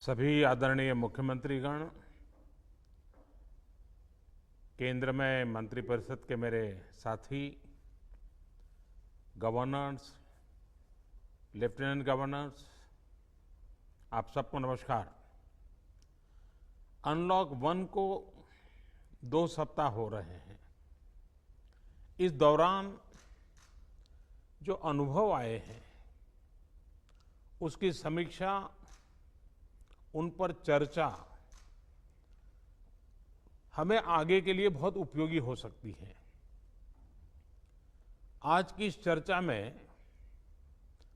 सभी आदरणीय मुख्यमंत्रीगण, केंद्र में मंत्रिपरिषद के मेरे साथी, गवर्नर्स, लेफ्टिनेंट गवर्नर्स, आप सबको नमस्कार। अनलॉक 1 को 2 सप्ताह हो रहे हैं। इस दौरान जो अनुभव आए हैं, उसकी समीक्षा, उन पर चर्चा हमें आगे के लिए बहुत उपयोगी हो सकती है। आज की इस चर्चा में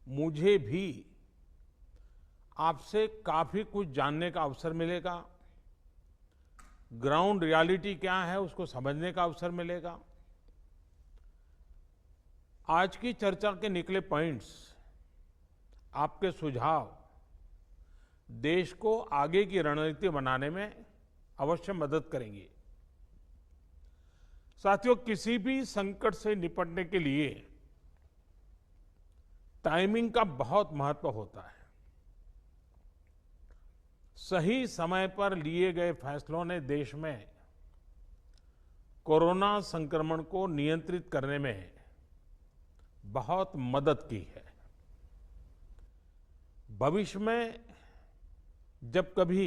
मुझे भी आपसे काफी कुछ जानने का अवसर मिलेगा। ग्राउंड रियलिटी क्या है उसको समझने का अवसर मिलेगा। आज की चर्चा के निकले पॉइंट्स, आपके सुझाव देश को आगे की रणनीति बनाने में अवश्य मदद करेंगे। साथियों, किसी भी संकट से निपटने के लिए टाइमिंग का बहुत महत्व होता है। सही समय पर लिए गए फैसलों ने देश में कोरोना संक्रमण को नियंत्रित करने में बहुत मदद की है। भविष्य में जब कभी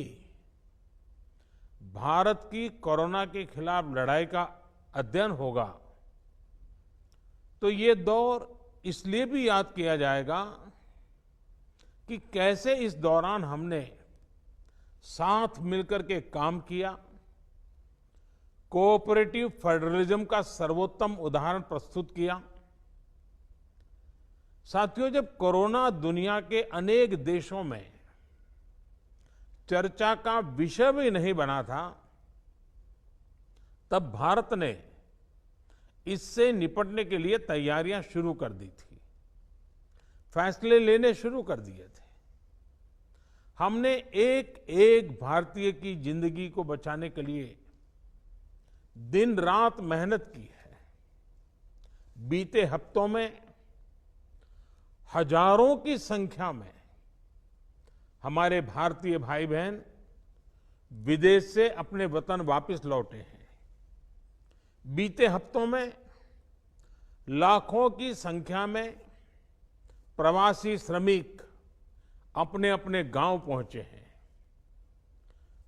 भारत की कोरोना के खिलाफ लड़ाई का अध्ययन होगा, तो ये दौर इसलिए भी याद किया जाएगा कि कैसे इस दौरान हमने साथ मिलकर के काम किया। कोऑपरेटिव फेडरलिज्म का सर्वोत्तम उदाहरण प्रस्तुत किया। साथियों, जब कोरोना दुनिया के अनेक देशों में चर्चा का विषय भी नहीं बना था, तब भारत ने इससे निपटने के लिए तैयारियां शुरू कर दी थी, फैसले लेने शुरू कर दिए थे। हमने एक एक भारतीय की जिंदगी को बचाने के लिए दिन रात मेहनत की है। बीते हफ्तों में हजारों की संख्या में हमारे भारतीय भाई बहन विदेश से अपने वतन वापस लौटे हैं। बीते हफ्तों में लाखों की संख्या में प्रवासी श्रमिक अपने अपने गांव पहुंचे हैं।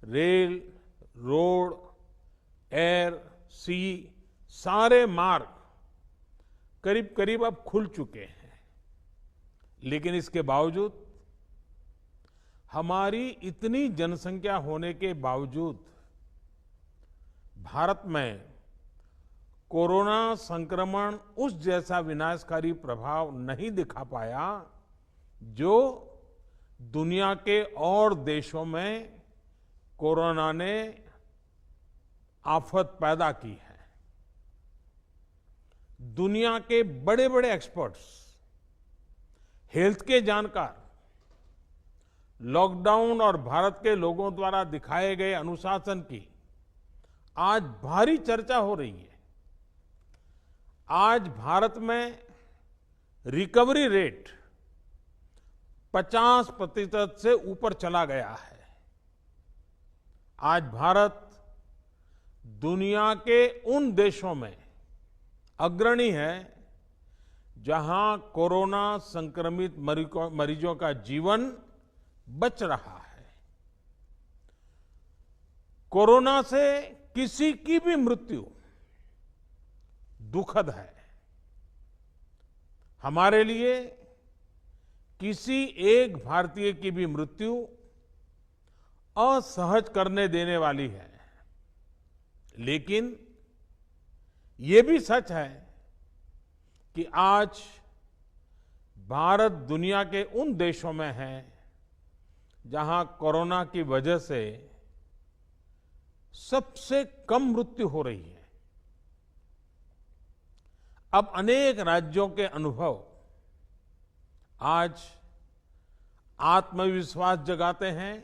रेल, रोड, एयर, सी सारे मार्ग करीब करीब अब खुल चुके हैं। लेकिन इसके बावजूद, हमारी इतनी जनसंख्या होने के बावजूद भारत में कोरोना संक्रमण उस जैसा विनाशकारी प्रभाव नहीं दिखा पाया जो दुनिया के और देशों में कोरोना ने आफत पैदा की है। दुनिया के बड़े बड़े एक्सपर्ट्स, हेल्थ के जानकार, लॉकडाउन और भारत के लोगों द्वारा दिखाए गए अनुशासन की आज भारी चर्चा हो रही है। आज भारत में रिकवरी रेट 50% से ऊपर चला गया है। आज भारत दुनिया के उन देशों में अग्रणी है जहां कोरोना संक्रमित मरीजों का जीवन बच रहा है। कोरोना से किसी की भी मृत्यु दुखद है। हमारे लिए किसी एक भारतीय की भी मृत्यु असहज करने देने वाली है। लेकिन ये भी सच है कि आज भारत दुनिया के उन देशों में है जहां कोरोना की वजह से सबसे कम मृत्यु हो रही है। अब अनेक राज्यों के अनुभव आज आत्मविश्वास जगाते हैं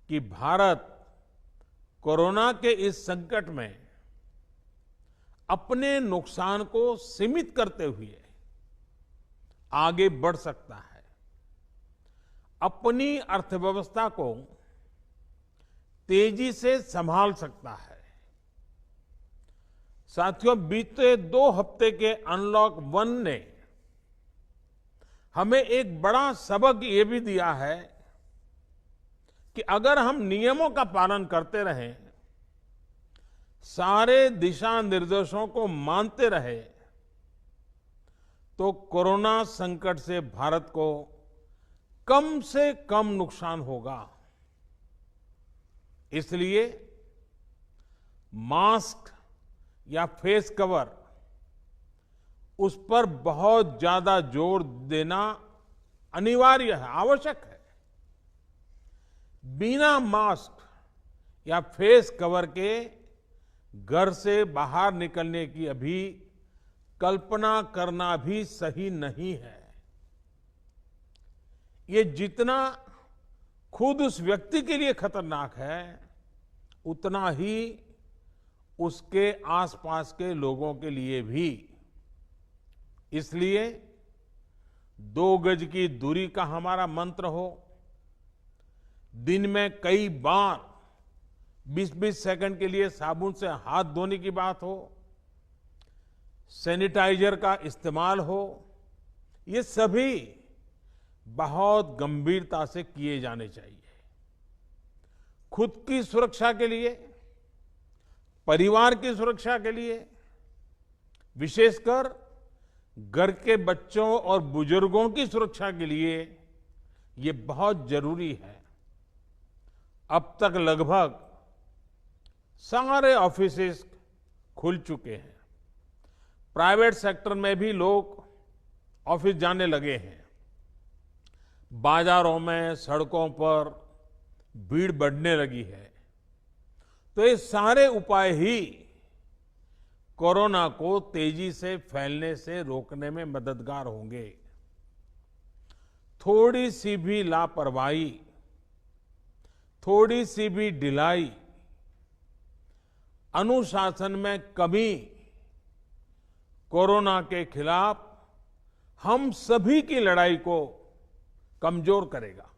कि भारत कोरोना के इस संकट में अपने नुकसान को सीमित करते हुए आगे बढ़ सकता है। अपनी अर्थव्यवस्था को तेजी से संभाल सकता है। साथियों, बीते 2 हफ्ते के अनलॉक 1 ने हमें एक बड़ा सबक ये भी दिया है कि अगर हम नियमों का पालन करते रहें, सारे दिशा निर्देशों को मानते रहे, तो कोरोना संकट से भारत को कम से कम नुकसान होगा। इसलिए मास्क या फेस कवर, उस पर बहुत ज्यादा जोर देना अनिवार्य है, आवश्यक है। बिना मास्क या फेस कवर के घर से बाहर निकलने की अभी कल्पना करना भी सही नहीं है। ये जितना खुद उस व्यक्ति के लिए खतरनाक है, उतना ही उसके आसपास के लोगों के लिए भी। इसलिए 2 गज की दूरी का हमारा मंत्र हो, दिन में कई बार 20-20 सेकंड के लिए साबुन से हाथ धोने की बात हो, सैनिटाइजर का इस्तेमाल हो, ये सभी बहुत गंभीरता से किए जाने चाहिए। खुद की सुरक्षा के लिए, परिवार की सुरक्षा के लिए, विशेषकर घर के बच्चों और बुजुर्गों की सुरक्षा के लिए ये बहुत जरूरी है। अब तक लगभग सारे ऑफिसेस खुल चुके हैं। प्राइवेट सेक्टर में भी लोग ऑफिस जाने लगे हैं। बाजारों में, सड़कों पर भीड़ बढ़ने लगी है। तो ये सारे उपाय ही कोरोना को तेजी से फैलने से रोकने में मददगार होंगे। थोड़ी सी भी लापरवाही, थोड़ी सी भी ढिलाई, अनुशासन में कमी कोरोना के खिलाफ हम सभी की लड़ाई को कमजोर करेगा।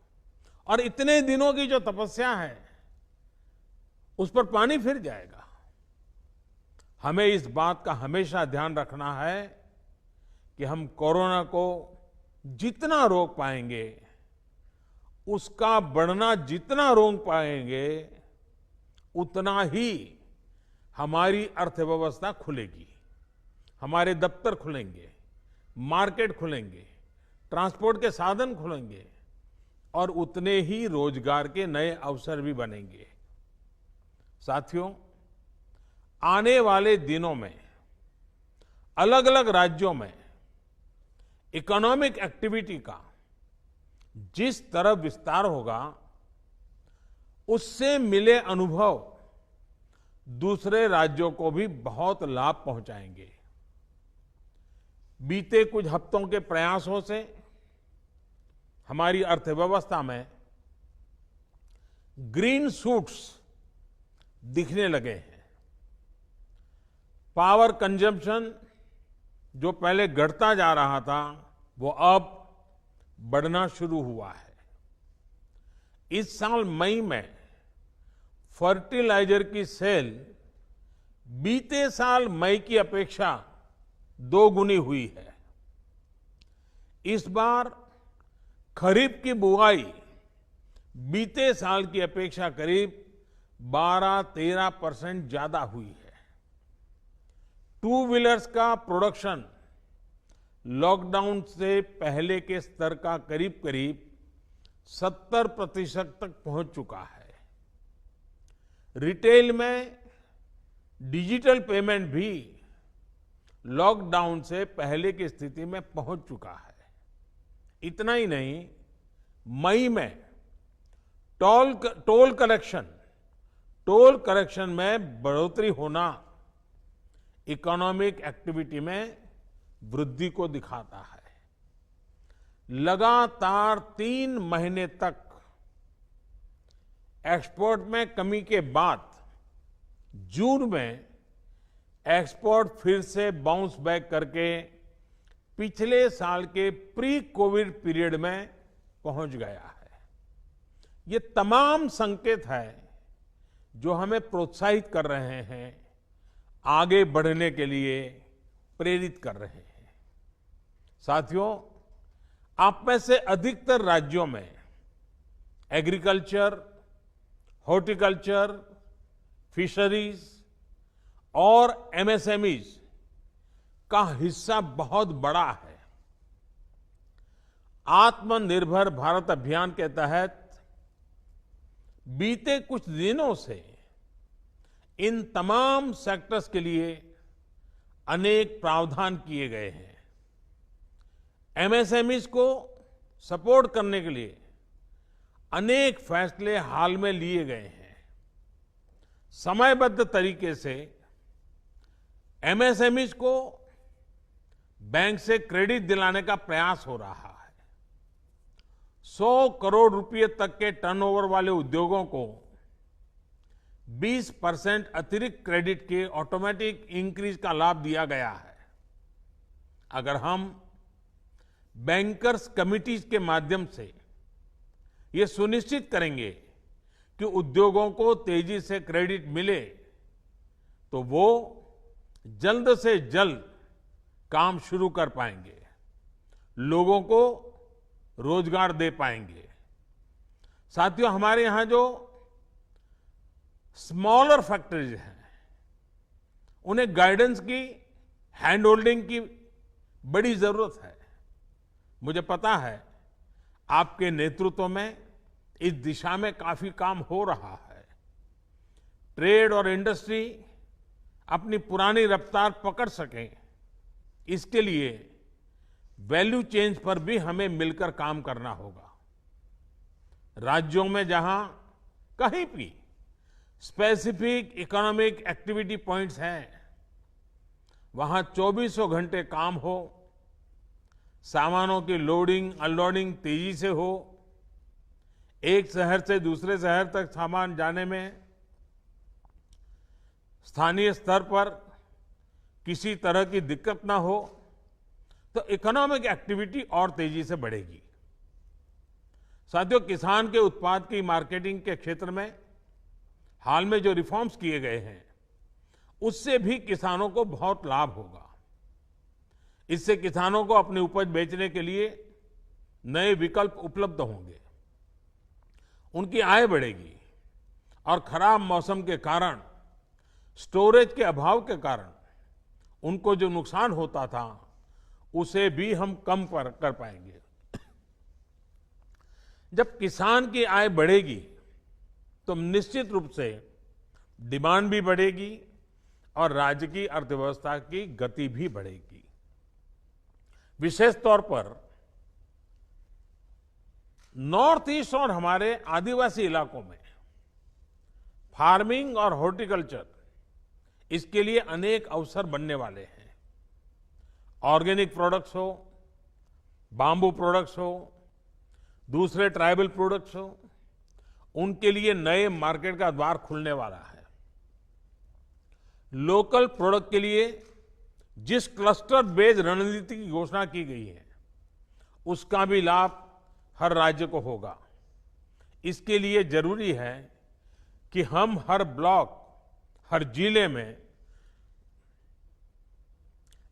और इतने दिनों की जो तपस्या है, उस पर पानी फिर जाएगा। हमें इस बात का हमेशा ध्यान रखना है कि हम कोरोना को जितना रोक पाएंगे, उसका बढ़ना जितना रोक पाएंगे, उतना ही हमारी अर्थव्यवस्था खुलेगी, हमारे दफ्तर खुलेंगे, मार्केट खुलेंगे, ट्रांसपोर्ट के साधन खुलेंगे और उतने ही रोजगार के नए अवसर भी बनेंगे। साथियों, आने वाले दिनों में अलग अलग राज्यों में इकोनॉमिक एक्टिविटी का जिस तरह विस्तार होगा, उससे मिले अनुभव दूसरे राज्यों को भी बहुत लाभ पहुंचाएंगे। बीते कुछ हफ्तों के प्रयासों से हमारी अर्थव्यवस्था में ग्रीन शूट्स दिखने लगे हैं। पावर कंजम्पशन जो पहले घटता जा रहा था, वो अब बढ़ना शुरू हुआ है। इस साल मई में फर्टिलाइजर की सेल बीते साल मई की अपेक्षा 2 गुनी हुई है। इस बार खरीफ की बुआई बीते साल की अपेक्षा करीब 12-13% ज्यादा हुई है। 2 व्हीलर्स का प्रोडक्शन लॉकडाउन से पहले के स्तर का करीब करीब 70% तक पहुंच चुका है। रिटेल में डिजिटल पेमेंट भी लॉकडाउन से पहले की स्थिति में पहुंच चुका है। इतना ही नहीं, मई में टोल कलेक्शन में बढ़ोतरी होना इकोनॉमिक एक्टिविटी में वृद्धि को दिखाता है। लगातार 3 महीने तक एक्सपोर्ट में कमी के बाद जून में एक्सपोर्ट फिर से बाउंस बैक करके पिछले साल के प्री कोविड पीरियड में पहुंच गया है। ये तमाम संकेत है जो हमें प्रोत्साहित कर रहे हैं, आगे बढ़ने के लिए प्रेरित कर रहे हैं। साथियों, आप में से अधिकतर राज्यों में एग्रीकल्चर, हॉर्टिकल्चर, फिशरीज और एमएसएमईज का हिस्सा बहुत बड़ा है। आत्मनिर्भर भारत अभियान के तहत बीते कुछ दिनों से इन तमाम सेक्टर्स के लिए अनेक प्रावधान किए गए हैं। एमएसएमईज को सपोर्ट करने के लिए अनेक फैसले हाल में लिए गए हैं। समयबद्ध तरीके से एमएसएमईज को बैंक से क्रेडिट दिलाने का प्रयास हो रहा है। 100 करोड़ रुपए तक के टर्नओवर वाले उद्योगों को 20% अतिरिक्त क्रेडिट के ऑटोमेटिक इंक्रीज का लाभ दिया गया है। अगर हम बैंकर्स कमिटीज के माध्यम से ये सुनिश्चित करेंगे कि उद्योगों को तेजी से क्रेडिट मिले, तो वो जल्द से जल्द काम शुरू कर पाएंगे, लोगों को रोजगार दे पाएंगे। साथियों, हमारे यहां जो स्मॉलर फैक्ट्रीज हैं, उन्हें गाइडेंस की, हैंड होल्डिंग की बड़ी जरूरत है। मुझे पता है आपके नेतृत्व में इस दिशा में काफी काम हो रहा है। ट्रेड और इंडस्ट्री अपनी पुरानी रफ्तार पकड़ सकें, इसके लिए वैल्यू चेंज पर भी हमें मिलकर काम करना होगा। राज्यों में जहां कहीं भी स्पेसिफिक इकोनॉमिक एक्टिविटी पॉइंट्स हैं, वहां 24 घंटे काम हो, सामानों की लोडिंग अनलोडिंग तेजी से हो, एक शहर से दूसरे शहर तक सामान जाने में स्थानीय स्तर पर किसी तरह की दिक्कत ना हो, तो इकोनॉमिक एक्टिविटी और तेजी से बढ़ेगी। साथियों, किसान के उत्पाद की मार्केटिंग के क्षेत्र में हाल में जो रिफॉर्म्स किए गए हैं, उससे भी किसानों को बहुत लाभ होगा। इससे किसानों को अपनी उपज बेचने के लिए नए विकल्प उपलब्ध होंगे, उनकी आय बढ़ेगी और खराब मौसम के कारण, स्टोरेज के अभाव के कारण उनको जो नुकसान होता था, उसे भी हम कम कर पाएंगे। जब किसान की आय बढ़ेगी तो निश्चित रूप से डिमांड भी बढ़ेगी और राज्य की अर्थव्यवस्था की गति भी बढ़ेगी। विशेष तौर पर नॉर्थ ईस्ट और हमारे आदिवासी इलाकों में फार्मिंग और हॉर्टिकल्चर, इसके लिए अनेक अवसर बनने वाले हैं। ऑर्गेनिक प्रोडक्ट्स हो, बाम्बू प्रोडक्ट्स हो, दूसरे ट्राइबल प्रोडक्ट्स हो, उनके लिए नए मार्केट का द्वार खुलने वाला है। लोकल प्रोडक्ट के लिए जिस क्लस्टर बेस्ड रणनीति की घोषणा की गई है, उसका भी लाभ हर राज्य को होगा। इसके लिए जरूरी है कि हम हर ब्लॉक, हर जिले में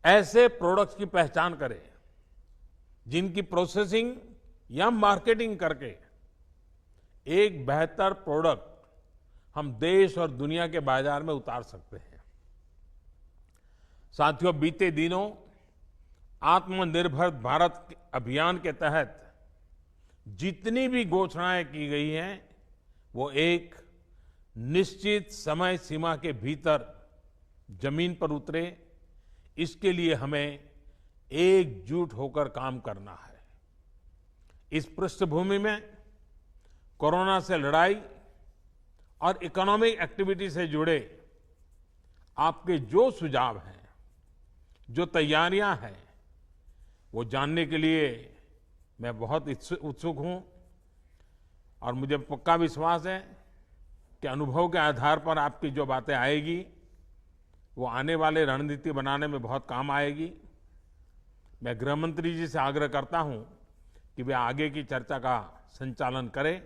ऐसे प्रोडक्ट्स की पहचान करें जिनकी प्रोसेसिंग या मार्केटिंग करके एक बेहतर प्रोडक्ट हम देश और दुनिया के बाजार में उतार सकते हैं। साथियों, बीते दिनों आत्मनिर्भर भारत अभियान के तहत जितनी भी घोषणाएं की गई हैं, वो एक निश्चित समय सीमा के भीतर जमीन पर उतरे, इसके लिए हमें एकजुट होकर काम करना है। इस पृष्ठभूमि में कोरोना से लड़ाई और इकोनॉमिक एक्टिविटी से जुड़े आपके जो सुझाव हैं, जो तैयारियां हैं, वो जानने के लिए मैं बहुत उत्सुक हूं और मुझे पक्का विश्वास है कि अनुभव के आधार पर आपकी जो बातें आएगी, वो आने वाले रणनीति बनाने में बहुत काम आएगी। मैं गृह मंत्री जी से आग्रह करता हूं कि वे आगे की चर्चा का संचालन करें